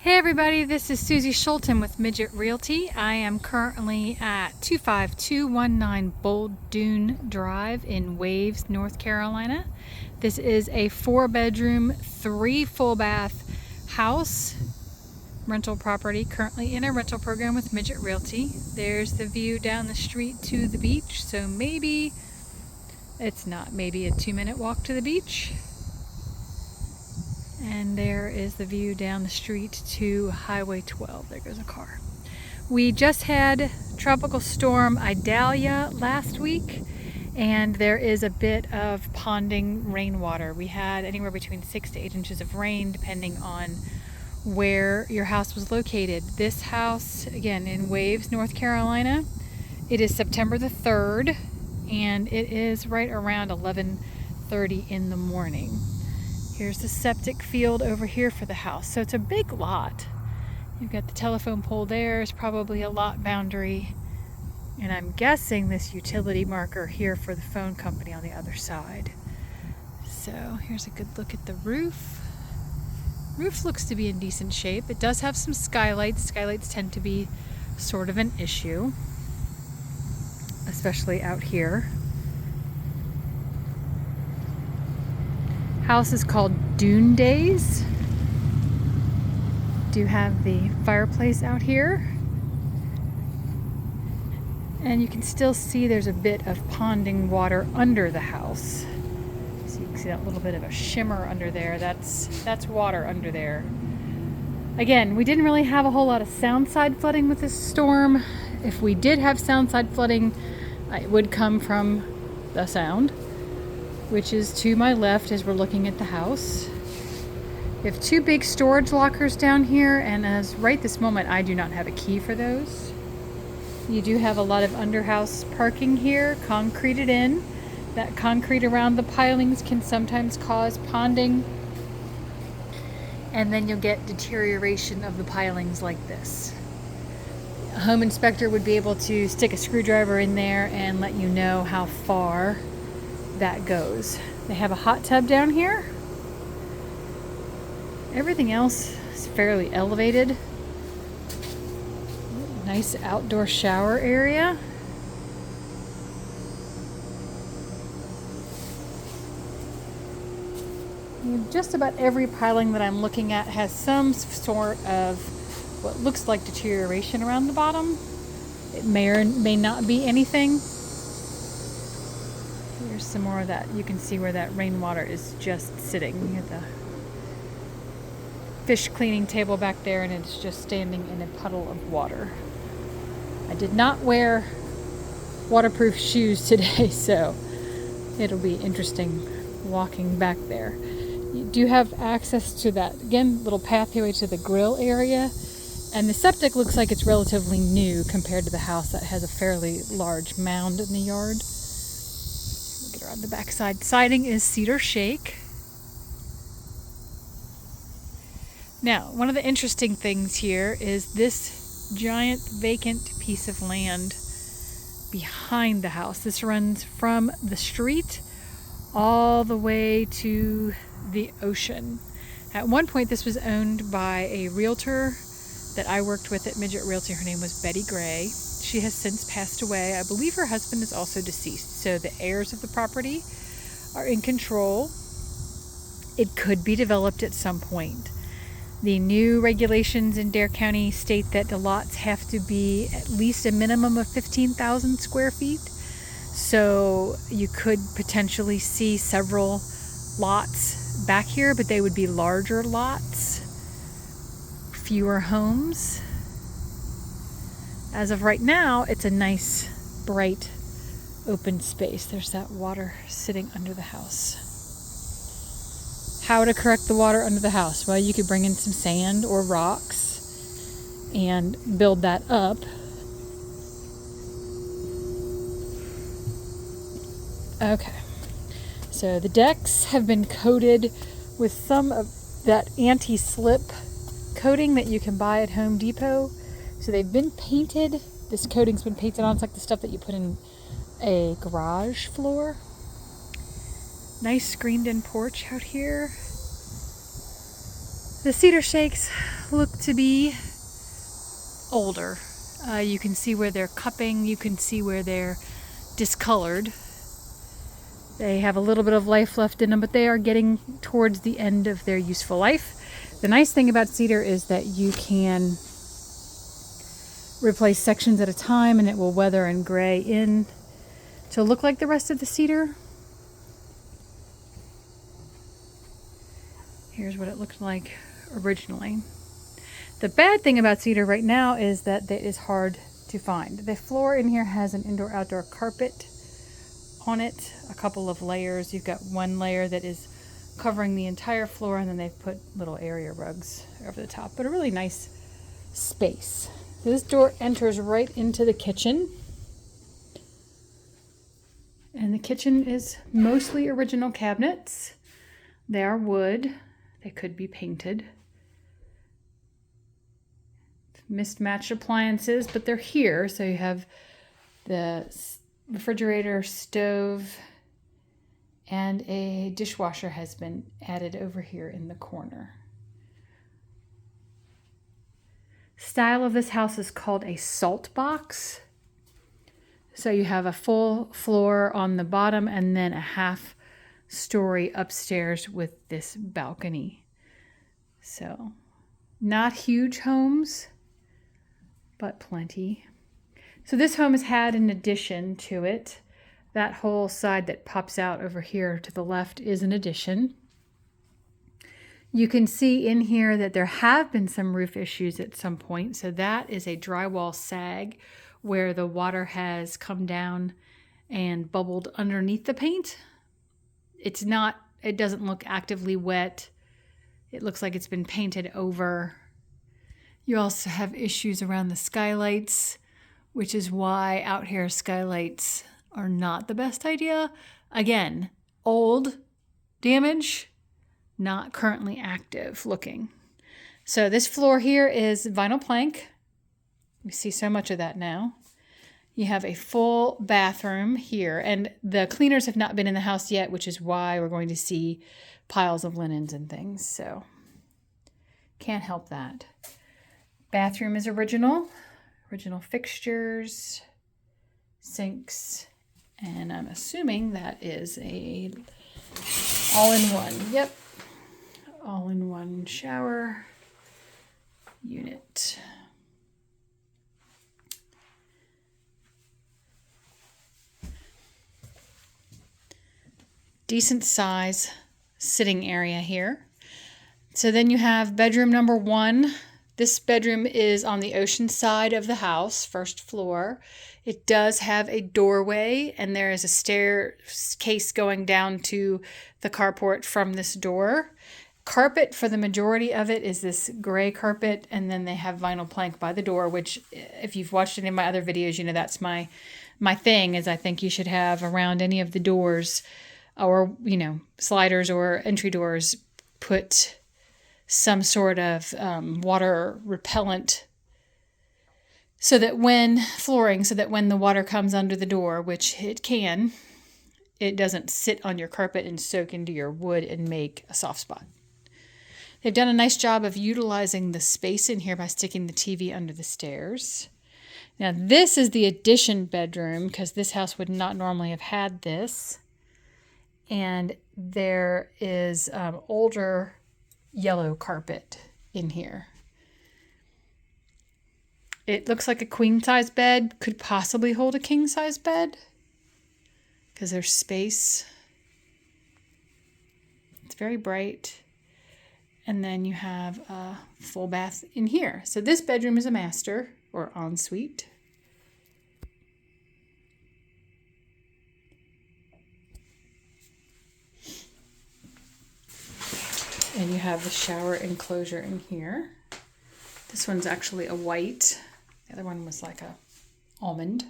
Hey everybody, this is Susie Schulten with Midget Realty. I am currently at 25219 Bold Dune Drive in Wavws, North Carolina. This is a 4-bedroom, 3 full bath house rental property, currently in a rental program with Midget Realty. There's the view down the street to the beach, so maybe it's not, maybe a 2-minute walk to the beach. And there is the view down the street to Highway 12. There goes a car. We just had Tropical Storm Idalia last week, and there is a bit of ponding rainwater. We had anywhere between 6 to 8 inches of rain depending on where your house was located. This house, again, in Wavws, North Carolina, it is September the 3rd, and it is right around 11:30 in the morning. Here's the septic field over here for the house. So it's a big lot. You've got the telephone pole there. Is probably a lot boundary. And I'm guessing this utility marker here for the phone company on the other side. So here's a good look at the roof. Roof looks to be in decent shape. It does have some skylights. Skylights tend to be sort of an issue, especially out here. House is called Dune Days. Do have the fireplace out here, and you can still see there's a bit of ponding water under the house. So you can see that little bit of a shimmer under there. That's water under there. Again, we didn't really have a whole lot of sound-side flooding with this storm. If we did have sound-side flooding, it would come from the sound, which is to my left as we're looking at the house. We have 2 big storage lockers down here, and as right this moment, I do not have a key for those. You do have a lot of underhouse parking here, concreted in. That concrete around the pilings can sometimes cause ponding, and then you'll get deterioration of the pilings like this. A home inspector would be able to stick a screwdriver in there and let you know how far that goes. They have a hot tub down here. Everything else is fairly elevated. Nice outdoor shower area. Just about every piling that I'm looking at has some sort of what looks like deterioration around the bottom. It may or may not be anything. Here's some more of that. You can see where that rainwater is just sitting. You have the fish cleaning table back there, and it's just standing in a puddle of water. I did not wear waterproof shoes today, so it'll be interesting walking back there. You do have access to that, again, little pathway to the grill area, and the septic looks like it's relatively new compared to the house that has a fairly large mound in the yard. Get around the back side. Siding is cedar shake. Now, one of the interesting things here is this giant vacant piece of land behind the house. This runs from the street all the way to the ocean. At one point, this was owned by a realtor that I worked with at Midget Realty. Her name was Betty Gray. She has since passed away. I believe her husband is also deceased, so the heirs of the property are in control. It could be developed at some point. The new regulations in Dare County state that the lots have to be at least a minimum of 15,000 square feet. So you could potentially see several lots back here, but they would be larger lots, fewer homes. As of right now, it's a nice, bright, open space. There's that water sitting under the house. How to correct the water under the house? Well, you could bring in some sand or rocks and build that up. Okay, so the decks have been coated with some of that anti-slip coating that you can buy at Home Depot. So they've been painted. This coating's been painted on. It's like the stuff that you put in a garage floor. Nice screened in porch out here. The cedar shakes look to be older. You can see where they're cupping, you can see where they're discolored. They have a little bit of life left in them, but they are getting towards the end of their useful life. The nice thing about cedar is that you can replace sections at a time and it will weather and gray in to look like the rest of the cedar. Here's what it looked like originally. The bad thing about cedar right now is that it is hard to find. The floor in here has an indoor-outdoor carpet on it, a couple of layers. You've got one layer that is covering the entire floor, and then they've put little area rugs over the top, but a really nice space. This door enters right into the kitchen, and the kitchen is mostly original cabinets. They are wood. They could be painted. Mismatched appliances, but they're here. So you have the refrigerator, stove, and a dishwasher has been added over here in the corner. Style of this house is called a salt box. So you have a full floor on the bottom and then a half story upstairs with this balcony. So not huge homes, but plenty. So this home has had an addition to it. That whole side that pops out over here to the left is an addition. You can see in here that there have been some roof issues at some point. So that is a drywall sag where the water has come down and bubbled underneath the paint. It doesn't look actively wet. It looks like it's been painted over. You also have issues around the skylights, which is why out here skylights are not the best idea. Again, old, damage, not currently active looking. So this floor here is vinyl plank. We see so much of that now. You have a full bathroom here, and the cleaners have not been in the house yet, which is why we're going to see piles of linens and things. So can't help that. Bathroom is original fixtures, sinks, and I'm assuming that is a all-in-one. Yep, all-in-one shower unit. Decent size sitting area here. So then you have bedroom number 1. This bedroom is on the ocean side of the house, first floor. It does have a doorway, and there is a staircase going down to the carport from this door. Carpet for the majority of it is this gray carpet, and then they have vinyl plank by the door, which if you've watched any of my other videos, you know that's my thing, is I think you should have around any of the doors or, sliders or entry doors, put some sort of water repellent so that when the water comes under the door, which it can, it doesn't sit on your carpet and soak into your wood and make a soft spot. They've done a nice job of utilizing the space in here by sticking the TV under the stairs. Now this is the addition bedroom because this house would not normally have had this. And there is older yellow carpet in here. It looks like a queen size bed, could possibly hold a king size bed because there's space. It's very bright. And then you have a full bath in here. So this bedroom is a master or ensuite. And you have the shower enclosure in here. This one's actually a white. The other one was like a almond.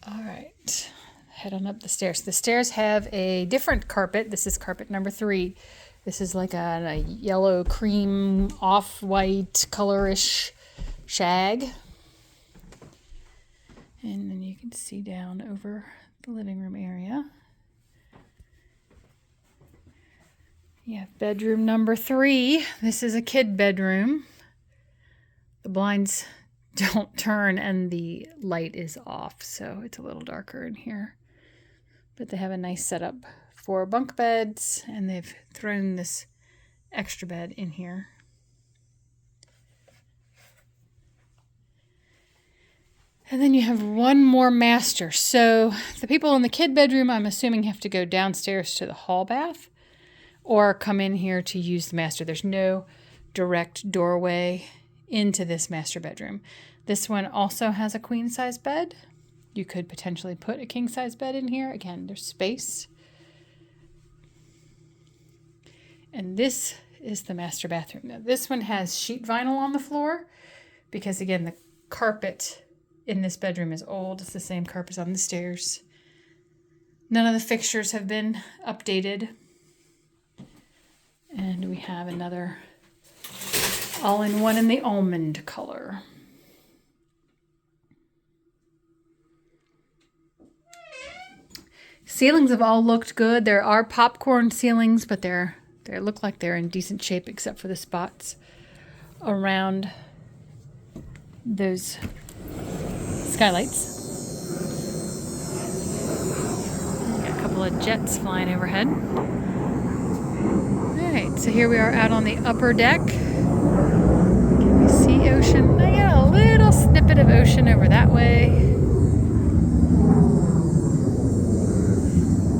All right, head on up the stairs. The stairs have a different carpet. This is carpet number 3. This is like a yellow cream off-white colorish shag. And then you can see down over the living room area. Yeah, bedroom number 3. This is a kid bedroom. The blinds don't turn and the light is off, so it's a little darker in here. But they have a nice setup for bunk beds, and they've thrown this extra bed in here. And then you have one more master. So the people in the kid bedroom, I'm assuming, have to go downstairs to the hall bath or come in here to use the master. There's no direct doorway into this master bedroom. This one also has a queen size bed. You could potentially put a king size bed in here. Again, there's space. And this is the master bathroom. Now, this one has sheet vinyl on the floor because, again, the carpet in this bedroom is old. It's the same carpet on the stairs. None of the fixtures have been updated. And we have another all-in-one in the almond color. Ceilings have all looked good. There are popcorn ceilings, but they look like they're in decent shape except for the spots around those skylights. Got a couple of jets flying overhead. Alright, so here we are out on the upper deck. Can we see ocean? I got a little snippet of ocean over that way.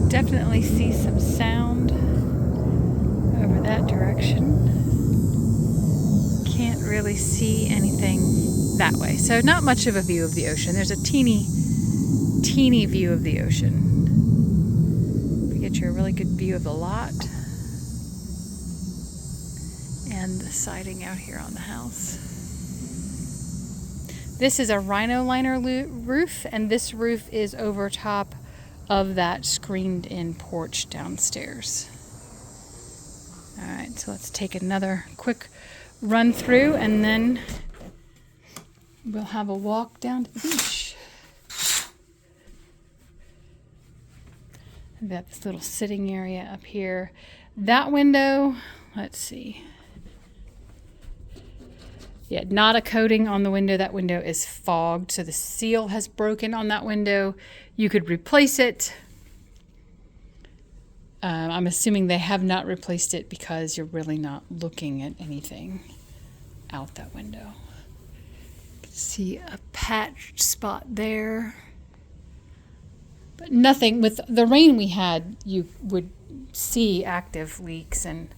Definitely see some sound over that direction. Can't really see anything that way. So not much of a view of the ocean. There's a teeny view of the ocean. We get you a really good view of the lot and the siding out here on the house. This is a rhino liner roof, and this roof is over top of that screened in porch downstairs. All right, so let's take another quick run through and then we'll have a walk down to the beach. I've got this little sitting area up here. That window, let's see. Yeah, not a coating on the window. That window is fogged, so the seal has broken on that window. You could replace it. I'm assuming they have not replaced it because you're really not looking at anything out that window. See a patched spot there. But nothing, with the rain we had, you would see active leaks, and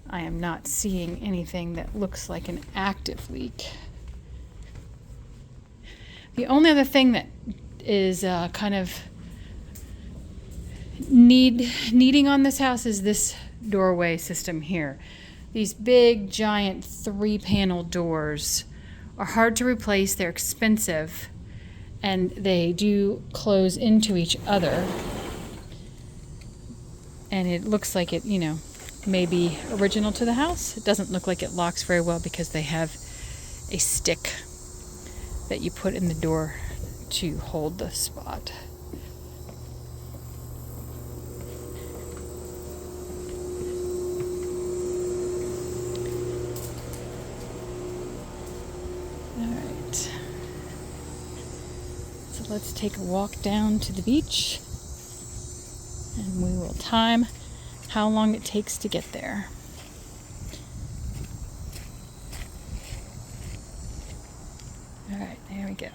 I am not seeing anything that looks like an active leak. The only other thing that is kind of needing on this house is this doorway system here. These big, giant 3-panel doors are hard to replace. They're expensive, and they do close into each other. And it looks like it, may be original to the house. It doesn't look like it locks very well because they have a stick that you put in the door to hold the spot. Alright. So let's take a walk down to the beach and we will time how long it takes to get there. All right, there we go.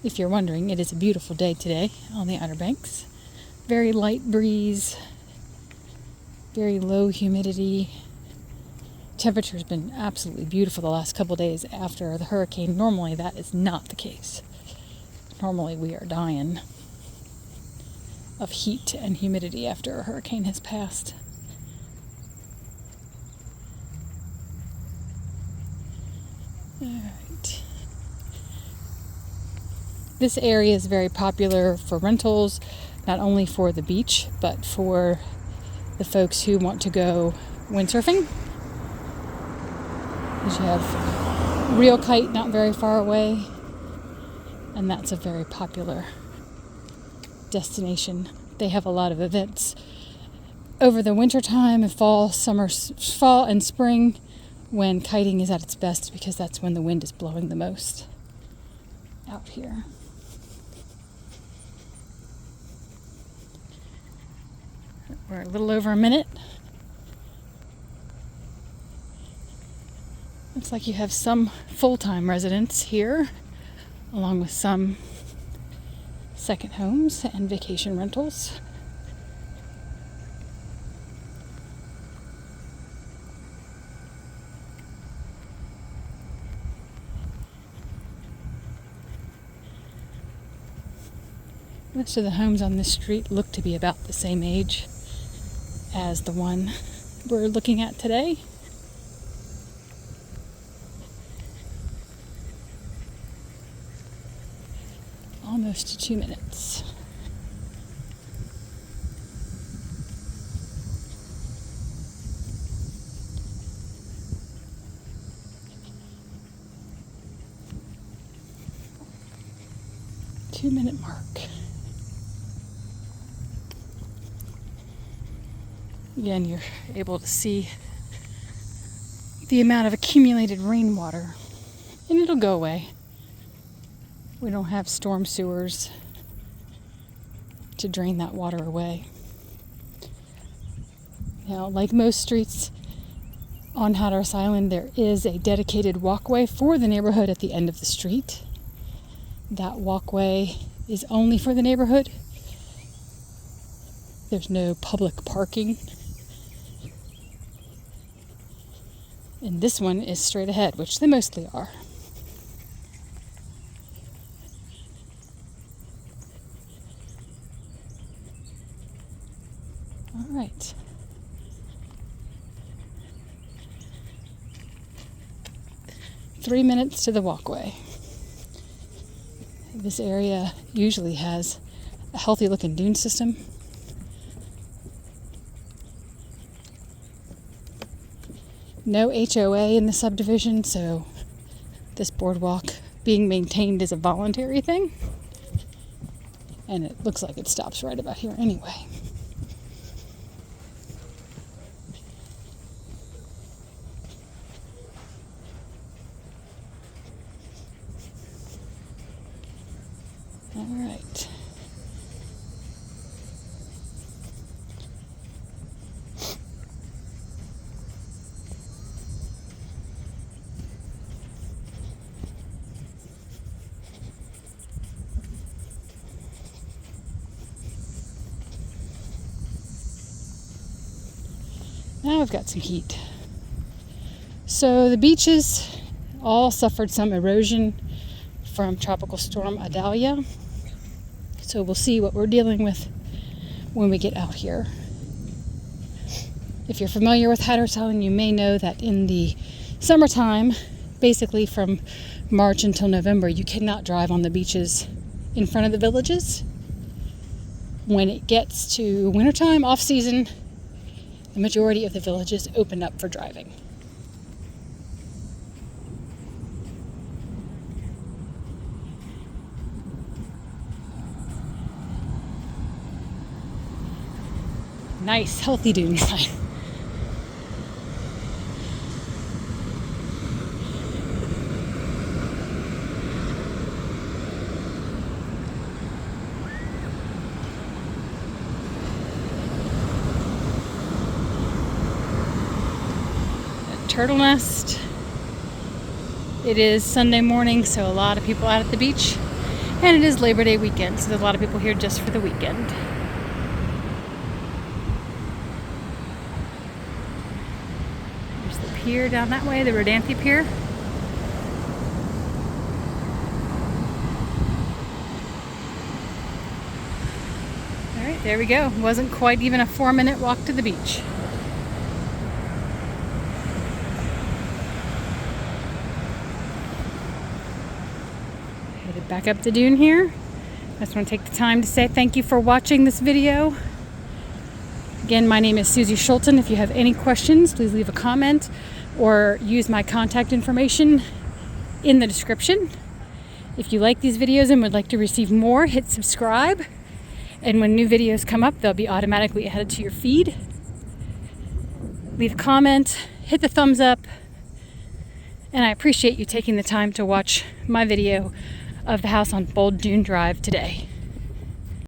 If you're wondering, it is a beautiful day today on the Outer Banks. Very light breeze, very low humidity. Temperature's been absolutely beautiful the last couple days after the hurricane. Normally that is not the case. Normally we are dying of heat and humidity after a hurricane has passed. All right. This area is very popular for rentals, not only for the beach, but for the folks who want to go windsurfing. Because you have Real Kite not very far away, and that's a very popular destination They have a lot of events over the winter time and fall and spring, when kiting is at its best, because that's when the wind is blowing the most out here. We're a little over a minute. Looks like you have some full-time residents here, along with some second homes and vacation rentals. Most of the homes on this street look to be about the same age as the one we're looking at today. Almost 2 minutes. Two-minute mark. Again, you're able to see the amount of accumulated rainwater, and it'll go away. We don't have storm sewers to drain that water away. Now, like most streets on Hatteras Island, there is a dedicated walkway for the neighborhood at the end of the street. That walkway is only for the neighborhood. There's no public parking. And this one is straight ahead, which they mostly are. All right. Three minutes to the walkway. This area usually has a healthy looking dune system. No HOA in the subdivision, so this boardwalk being maintained is a voluntary thing. And it looks like it stops right about here anyway. All right. Now I've got some heat. So the beaches all suffered some erosion from Tropical Storm Idalia. So we'll see what we're dealing with when we get out here. If you're familiar with Hatteras Island, you may know that in the summertime, basically from March until November, you cannot drive on the beaches in front of the villages. When it gets to wintertime, off-season, the majority of the villages open up for driving. Nice, healthy dune sign. Turtle nest. It is Sunday morning, so a lot of people out at the beach, and it is Labor Day weekend, so there's a lot of people here just for the weekend. There's the pier down that way, the Rodanthe Pier. All right, there we go. Wasn't quite even a 4-minute walk to the beach. Back up the dune here. I just want to take the time to say thank you for watching this video. Again, my name is Susie Schulten. If you have any questions, please leave a comment or use my contact information in the description. If you like these videos and would like to receive more, hit subscribe. And when new videos come up, they'll be automatically added to your feed. Leave a comment, hit the thumbs up, and I appreciate you taking the time to watch my video of the house on Bold Dune Drive today.